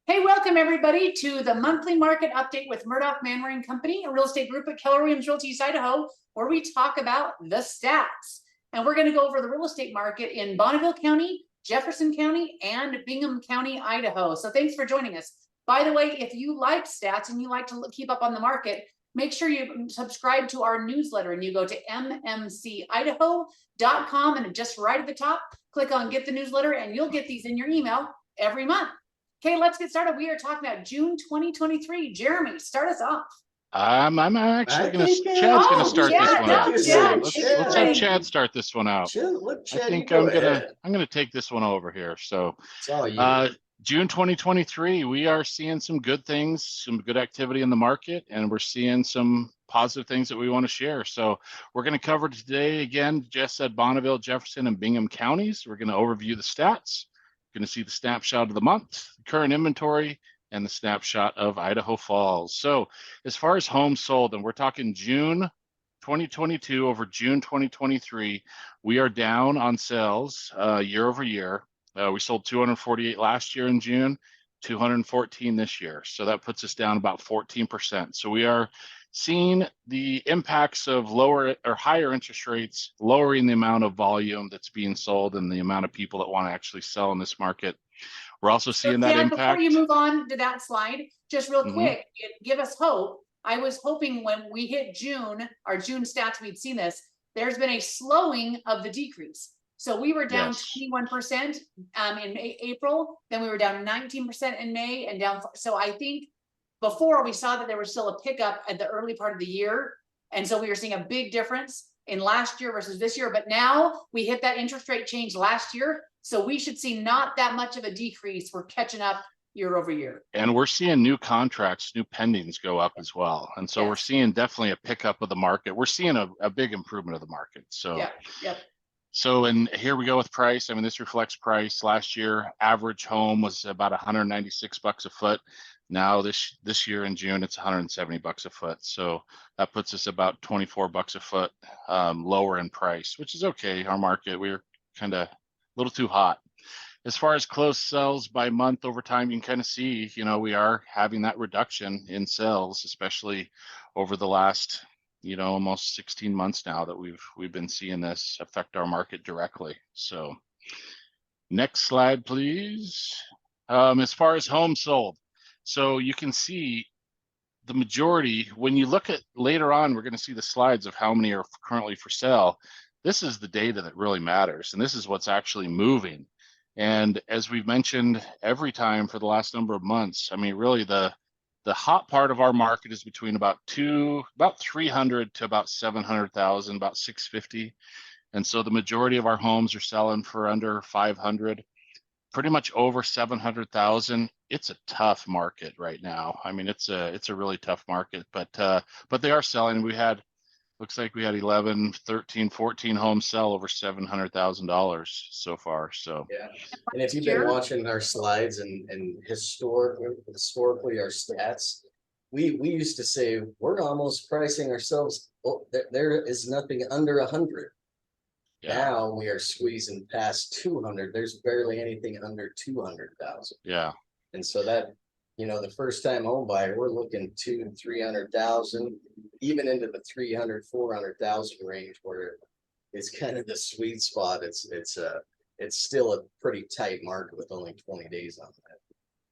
Hey, welcome everybody to the monthly market update with Murdock Manwaring Company, a real estate group at Keller Williams Realty East Idaho, where we talk about the stats. And we're going to go over the real estate market in Bonneville County, Jefferson County, and Bingham County, Idaho. So thanks for joining us. By the way, if you like stats and you like to keep up on the market, make sure you subscribe to our newsletter and you go to mmcidaho.com and just right at the top, click on get the newsletter and you'll get these in your email every month. Okay, let's get started. We are talking about June 2023. Jeremy, start us off. I'm actually going to, Chad's going to start this one out. Let's have Chad start this one out. I think I'm going to take this one over here. So June 2023, we are seeing some good things, some good activity in the market, and we're seeing some positive things that we want to share. So we're going to cover today, again, Jess said Bonneville, Jefferson, and Bingham counties. We're going to overview the stats. Going to see the snapshot of the month, current inventory, and the snapshot of Idaho Falls. So as far as homes sold, and we're talking June 2022 over June 2023, we are down on sales year over year. We sold 248 last year in June, 214 this year. So that puts us down about 14%. So we are seeing the impacts of lower or higher interest rates, lowering the amount of volume that's being sold and the amount of people that want to actually sell in this market. We're also seeing that impact. Before you move on to that slide, just real quick, give us hope. I was hoping when we hit June, our June stats, we'd seen this. There's been a slowing of the decrease. So we were down 21% in April, then we were down 19% in May, and down. So I think before we saw that there was still a pickup at the early part of the year. And so we were seeing a big difference in last year versus this year. But now we hit that interest rate change last year. So we should see not that much of a decrease. We're catching up year over year. And we're seeing new contracts, new pendings go up as well. And so we're seeing definitely a pickup of the market. We're seeing a big improvement of the market. So So, and here we go with price. I mean, this reflects price. Last year, average home was about $196 a foot. Now this year in June, it's $170 a foot. So that puts us about $24 a foot lower in price, which is okay. Our market, we're kind of a little too hot. As far as closed sales by month over time, you can kind of see, we are having that reduction in sales, especially over the last, almost 16 months now that we've been seeing this affect our market directly. So next slide, please. As far as homes sold, so you can see the majority, when you look at later on, we're going to see the slides of how many are currently for sale. This is the data that really matters, and this is what's actually moving. And as we've mentioned every time for the last number of months, I mean, really the hot part of our market is between about 300 to about 700,000, about 650. And so the majority of our homes are selling for under 500, pretty much over 700,000. It's a tough market right now. I mean, it's a really tough market, but they are selling. Looks like we had 11, 13, 14 homes sell over $700,000 so far. So and if you've been watching our slides and historically our stats, we used to say we're almost pricing ourselves. There is nothing under 100. Now we are squeezing past 200. There's barely anything under 200,000. And so that, the first time home buyer, we're looking 200,000-300,000, even into the 300,000-400,000 range, where it's kind of the sweet spot. It's still a pretty tight market with only 20 days on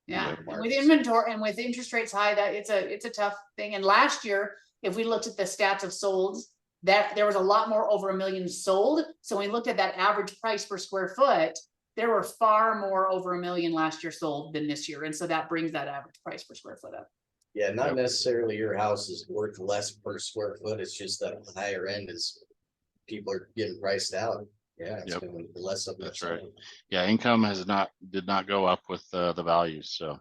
that. And with inventory and with interest rates high, that it's a tough thing. And last year, if we looked at the stats of solds, that there was a lot more over 1 million sold. So when we looked at that average price per square foot, there were far more over 1 million last year sold than this year. And so that brings that average price per square foot up. Yeah, not necessarily your house is worth less per square foot. It's just that the higher end is people are getting priced out. It's going to be less of that's right. Income did not go up with the values. So,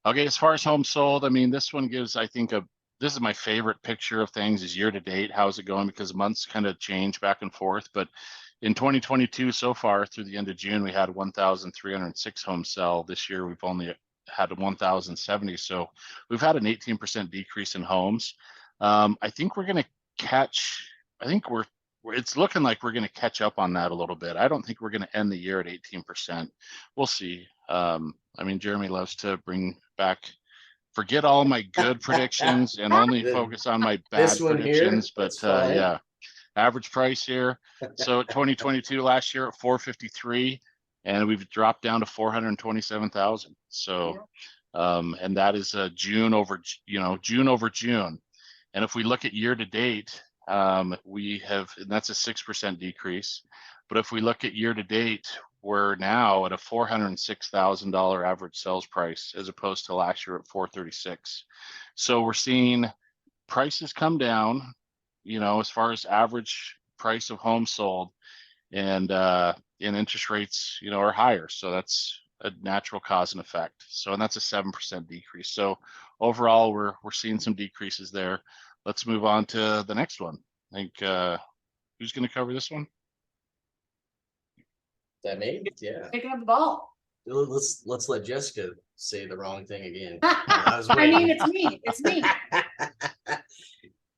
okay, as far as homes sold, I mean, this one gives, I think, this is my favorite picture of things is year to date. How's it going? Because months kind of change back and forth, but in 2022 so far through the end of June, we had 1,306 homes sell. This year, we've only had 1,070. So we've had an 18% decrease in homes. I think we're going to catch, it's looking like we're going to catch up on that a little bit. I don't think we're going to end the year at 18%. We'll see. I mean, Jeremy loves to bring back, forget all my good predictions and only focus on my bad predictions. But yeah, average price here. So 2022 last year at 453, and we've dropped down to 427,000. So, and that is June over June. And if we look at year to date, we have, and that's a 6% decrease. But if we look at year to date, we're now at a $406,000 average sales price as opposed to last year at 436. So we're seeing prices come down, as far as average price of homes sold, and interest rates, are higher. So that's a natural cause and effect. So, and that's a 7% decrease. So overall, we're seeing some decreases there. Let's move on to the next one. I think, who's going to cover this one? That me? Yeah. Picking up the ball. Let's let Jessica say the wrong thing again. I mean, it's me. It's me.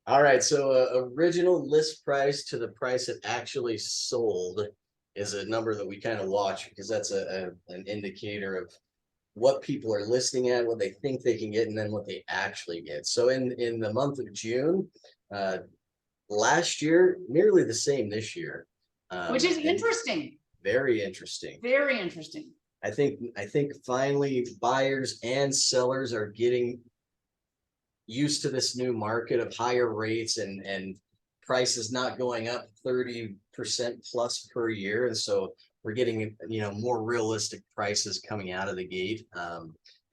All right. So original list price to the price it actually sold is a number that we kind of watch, because that's an indicator of what people are listing at, what they think they can get, and then what they actually get. So in the month of June, last year, nearly the same this year. Which is interesting. Very interesting. Very interesting. I think finally buyers and sellers are getting used to this new market of higher rates and prices not going up 30% plus per year. And so we're getting, more realistic prices coming out of the gate.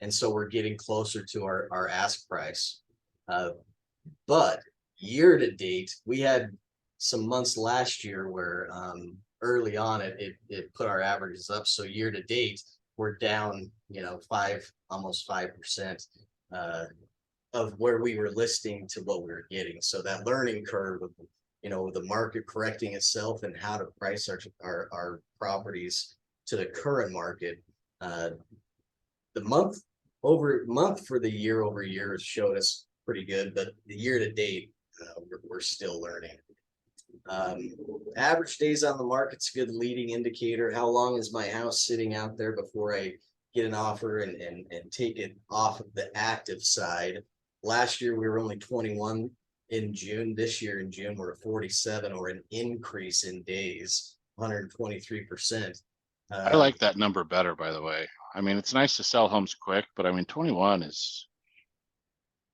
And so we're getting closer to our ask price. But year to date, we had some months last year where early on it put our averages up. So year to date, we're down, almost 5% of where we were listing to what we were getting. So that learning curve of, the market correcting itself and how to price our properties to the current market. The month over month for the year over year showed us pretty good, but the year to date, we're still learning. Average days on the market's a good leading indicator. How long is my house sitting out there before I get an offer and take it off of the active side? Last year we were only 21 in June. This year in June we're 47, or an increase in days, 123%. I like that number better, by the way. I mean, it's nice to sell homes quick, but I mean 21 is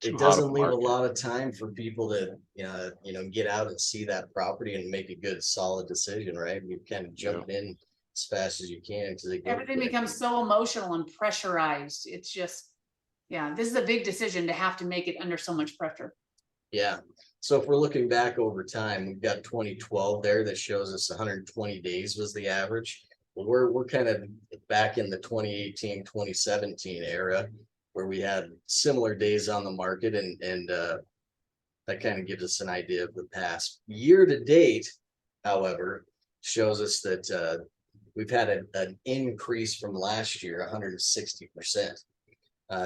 it doesn't leave a lot of time for people to get out and see that property and make a good solid decision, right? You kind of jump in as fast as you can, because everything becomes so emotional and pressurized. It's just, this is a big decision to have to make it under so much pressure. Yeah. So if we're looking back over time, we've got 2012 there that shows us 120 days was the average. Well, we're kind of back in the 2018, 2017 era, where we had similar days on the market, and that kind of gives us an idea of the past. Year to date, however, shows us that we've had an increase from last year, 160%.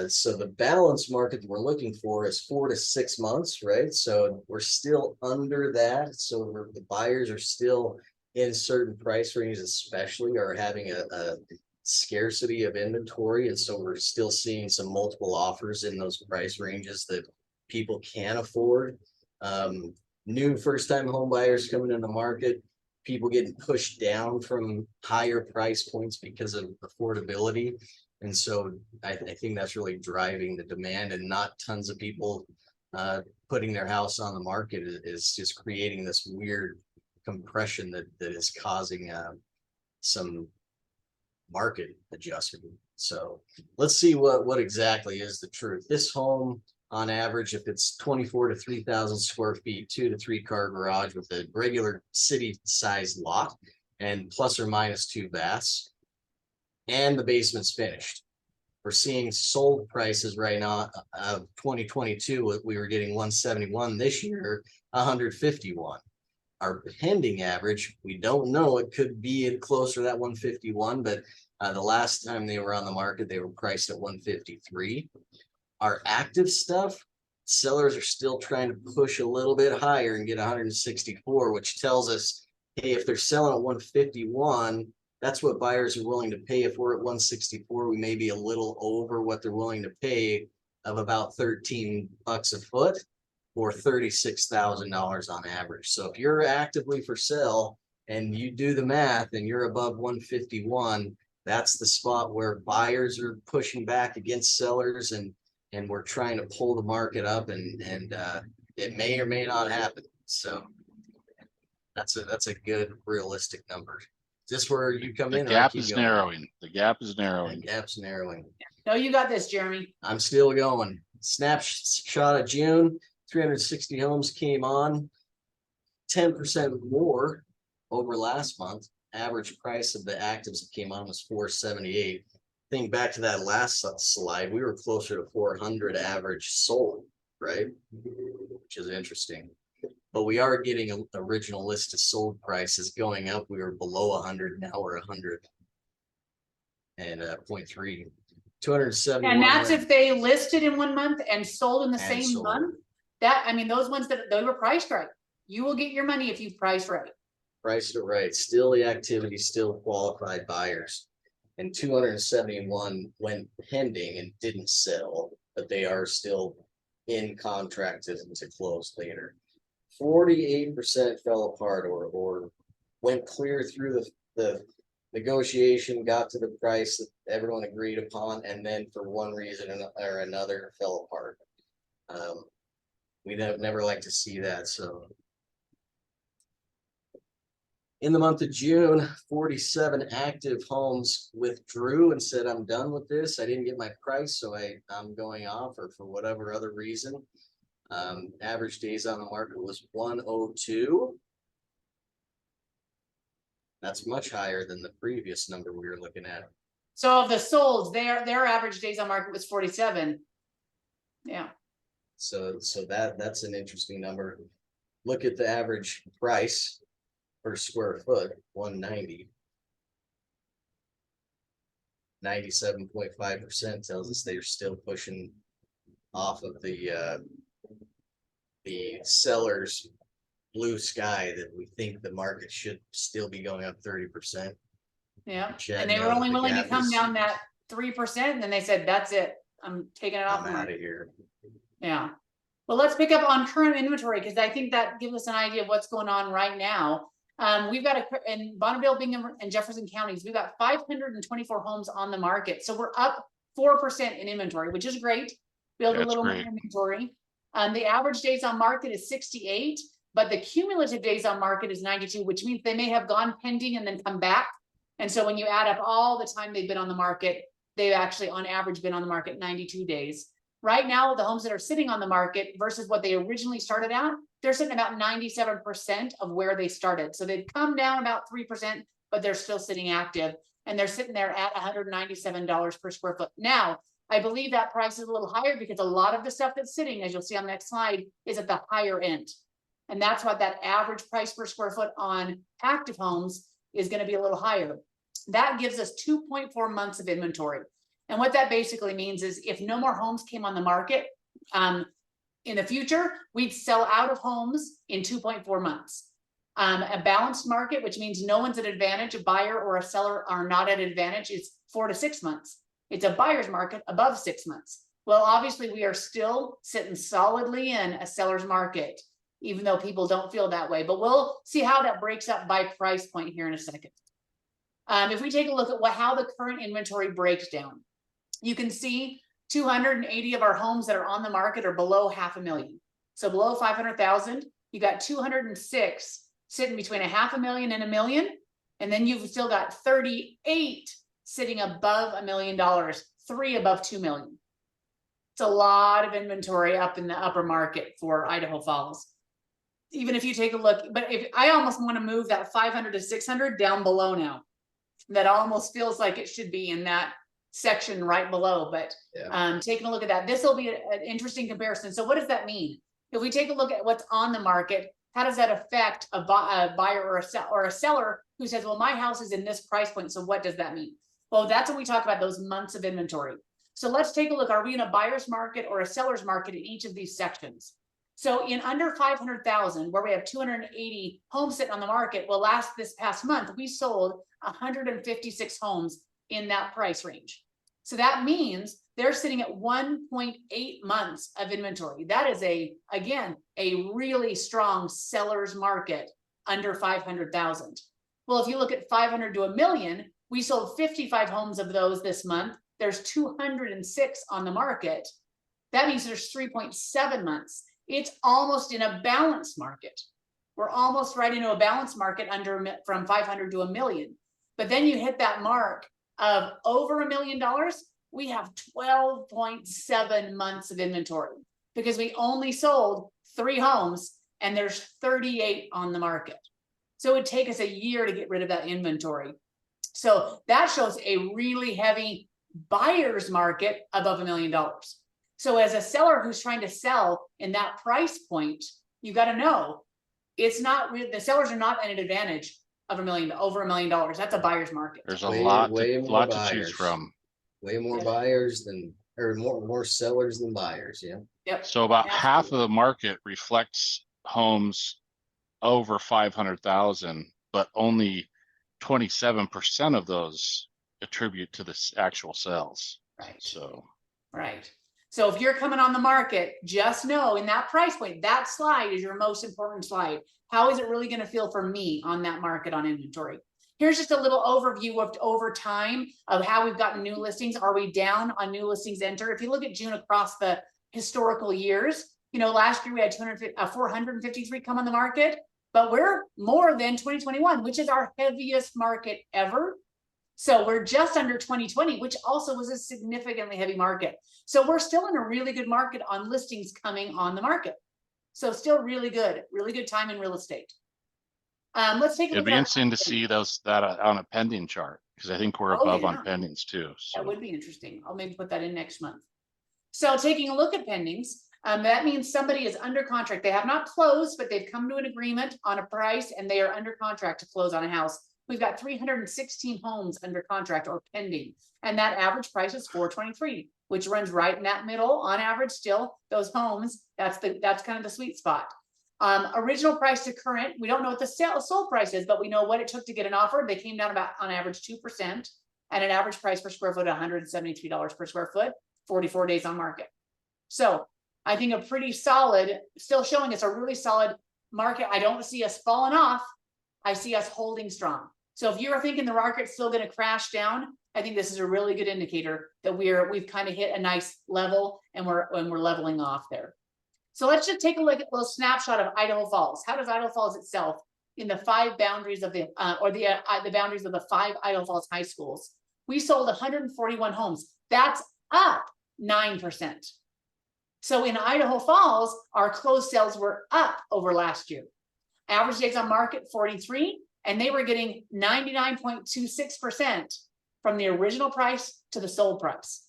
So the balance market that we're looking for is 4 to 6 months, right? So we're still under that. So the buyers are still in certain price ranges, especially, are having a scarcity of inventory. And so we're still seeing some multiple offers in those price ranges that people can afford. New first-time home buyers coming in the market, people getting pushed down from higher price points because of affordability. And so I think that's really driving the demand, and not tons of people putting their house on the market is just creating this weird compression that is causing some market adjustment. So let's see what exactly is the truth. This home, on average, if it's 24 to 3,000 square feet, 2 to 3 car garage with a regular city size lot and plus or minus 2 baths, and the basement's finished. We're seeing sold prices right now of 2022. We were getting 171 this year, 151. Our pending average, we don't know, it could be closer to that 151, but the last time they were on the market, they were priced at 153. Our active stuff, sellers are still trying to push a little bit higher and get 164, which tells us, hey, if they're selling at 151, That's what buyers are willing to pay. If we're at 164, we may be a little over what they're willing to pay of about $13 a foot or $36,000 on average. So if you're actively for sale and you do the math and you're above 151, that's the spot where buyers are pushing back against sellers, and we're trying to pull the market up, and it may or may not happen. So that's a good realistic number. Is this where you come in? The gap is narrowing. The gap is narrowing. The gap's narrowing. No, you got this, Jeremy. I'm still going. Snapshot of June, 360 homes came on, 10% more over last month. Average price of the actives that came on was 478. Think back to that last slide, we were closer to 400 average sold, right? Which is interesting. But we are getting original list of sold prices going up. We were below 100, now we're 100 and 0.3. 270. And that's if they listed in 1 month and sold in the same month. That, I mean, those ones that they were priced right. You will get your money if you price right. Priced it right. Still the activity, still qualified buyers. And 271 went pending and didn't sell, but they are still in contract to close later. 48% fell apart or went clear through the negotiation, got to the price that everyone agreed upon, and then for one reason or another fell apart. We never like to see that. So in the month of June, 47 active homes withdrew and said, I'm done with this. I didn't get my price, so I'm going off, or for whatever other reason. Average days on the market was 102. That's much higher than the previous number we were looking at. So of the solds, their average days on market was 47. Yeah. So that's an interesting number. Look at the average price per square foot, 190. 97.5% tells us they're still pushing off of the seller's blue sky that we think the market should still be going up 30%. Yeah, and they were only willing to come down that 3%, and then they said, that's it. I'm taking it off. I'm out of here. Yeah. Well, let's pick up on current inventory, because I think that gives us an idea of what's going on right now. We've got in Bonneville, Bingham, and Jefferson counties, we've got 524 homes on the market. So we're up 4% in inventory, which is great. Build a little more inventory. The average days on market is 68, but the cumulative days on market is 92, which means they may have gone pending and then come back. And so when you add up all the time they've been on the market, they've actually on average been on the market 92 days. Right now, the homes that are sitting on the market versus what they originally started out, they're sitting about 97% of where they started. So they've come down about 3%, but they're still sitting active, and they're sitting there at $197 per square foot. Now, I believe that price is a little higher because a lot of the stuff that's sitting, as you'll see on the next slide, is at the higher end. And that's what that average price per square foot on active homes is going to be a little higher. That gives us 2.4 months of inventory. And what that basically means is if no more homes came on the market in the future, we'd sell out of homes in 2.4 months. A balanced market, which means no one's at advantage, a buyer or a seller are not at advantage, is 4 to 6 months. It's a buyer's market above 6 months. Well, obviously we are still sitting solidly in a seller's market, even though people don't feel that way, but we'll see how that breaks up by price point here in a second. If we take a look at how the current inventory breaks down, you can see 280 of our homes that are on the market are below $500,000. So below 500,000, you got 206 sitting between $500,000 and $1 million. And then you've still got 38 sitting above $1 million, 3 above 2 million. It's a lot of inventory up in the upper market for Idaho Falls. Even if you take a look, but if I almost want to move that 500 to 600 down below now, that almost feels like it should be in that section right below. But taking a look at that, this will be an interesting comparison. So what does that mean? If we take a look at what's on the market, how does that affect a buyer or a seller who says, well, my house is in this price point, so what does that mean? Well, that's when we talk about those months of inventory. So let's take a look. Are we in a buyer's market or a seller's market in each of these sections? So in under 500,000, where we have 280 homes sitting on the market, well, this past month, we sold 156 homes in that price range. So that means they're sitting at 1.8 months of inventory. That is again, a really strong seller's market under 500,000. Well, if you look at 500 to 1 million, we sold 55 homes of those this month. There's 206 on the market. That means there's 3.7 months. It's almost in a balanced market. We're almost right into a balanced market from 500 to 1 million. But then you hit that mark of over $1 million, we have 12.7 months of inventory because we only sold 3 homes and there's 38 on the market. So it would take us a year to get rid of that inventory. So that shows a really heavy buyer's market above $1 million. So as a seller who's trying to sell in that price point, you got to know it's not the sellers are not at an advantage of over $1 million. That's a buyer's market. There's a lot to choose from. Way more buyers than, or more sellers than buyers. Yeah. Yep. So about half of the market reflects homes over 500,000, but only 27% of those attribute to the actual sales. Right. Right. So if you're coming on the market, just know in that price point, that slide is your most important slide. How is it really going to feel for me on that market on inventory? Here's just a little overview of over time of how we've gotten new listings. Are we down on new listings enter? If you look at June across the historical years, last year we had 453 come on the market, but we're more than 2021, which is our heaviest market ever. So we're just under 2020, which also was a significantly heavy market. So we're still in a really good market on listings coming on the market. So still really good time in real estate. Let's take a look. It'd be interesting to see that on a pending chart, because I think we're above on pendings too. So. That would be interesting. I'll maybe put that in next month. So taking a look at pendings, that means somebody is under contract. They have not closed, but they've come to an agreement on a price and they are under contract to close on a house. We've got 316 homes under contract or pending, and that average price is $423, which runs right in that middle on average. Still, those homes, that's kind of the sweet spot. Original price to current, we don't know what the sold price is, but we know what it took to get an offer. They came down about on average 2%, and an average price per square foot $173 per square foot, 44 days on market. So I think a pretty solid, still showing us a really solid market. I don't see us falling off. I see us holding strong. So if you're thinking the market's still going to crash down, I think this is a really good indicator that we've kind of hit a nice level and we're leveling off there. So let's just take a look at a little snapshot of Idaho Falls. How does Idaho Falls itself in the 5 boundaries of the boundaries of the 5 Idaho Falls high schools? We sold 141 homes. That's up 9%. So in Idaho Falls, our closed sales were up over last year. Average days on market 43, and they were getting 99.26% from the original price to the sold price.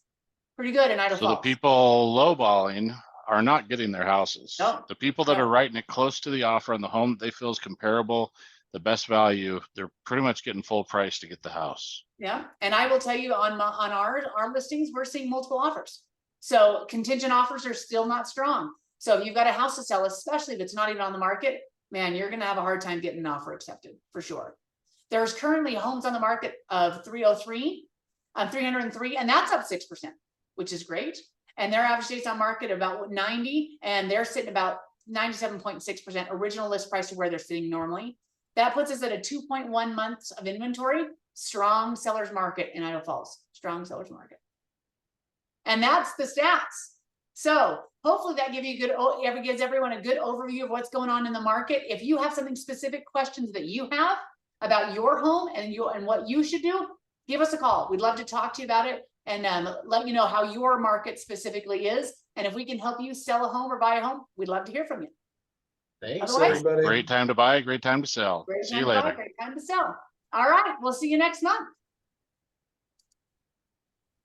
Pretty good in Idaho Falls. So the people lowballing are not getting their houses. No. The people that are writing it close to the offer on the home they feel is comparable, the best value, they're pretty much getting full price to get the house. Yeah, and I will tell you on our listings, we're seeing multiple offers. So contingent offers are still not strong. So if you've got a house to sell, especially if it's not even on the market, man, you're going to have a hard time getting an offer accepted for sure. There's currently homes on the market of 303, and that's up 6%, which is great. And their average days on market about 90, and they're sitting about 97.6% original list price to where they're sitting normally. That puts us at a 2.1 months of inventory. Strong seller's market in Idaho Falls. Strong seller's market. And that's the stats. So hopefully that gives everyone a good overview of what's going on in the market. If you have something specific questions that you have about your home and what you should do, give us a call. We'd love to talk to you about it and let you know how your market specifically is. And if we can help you sell a home or buy a home, we'd love to hear from you. Thanks, everybody. Great time to buy, great time to sell. See you later. Great time to sell. All right, we'll see you next month.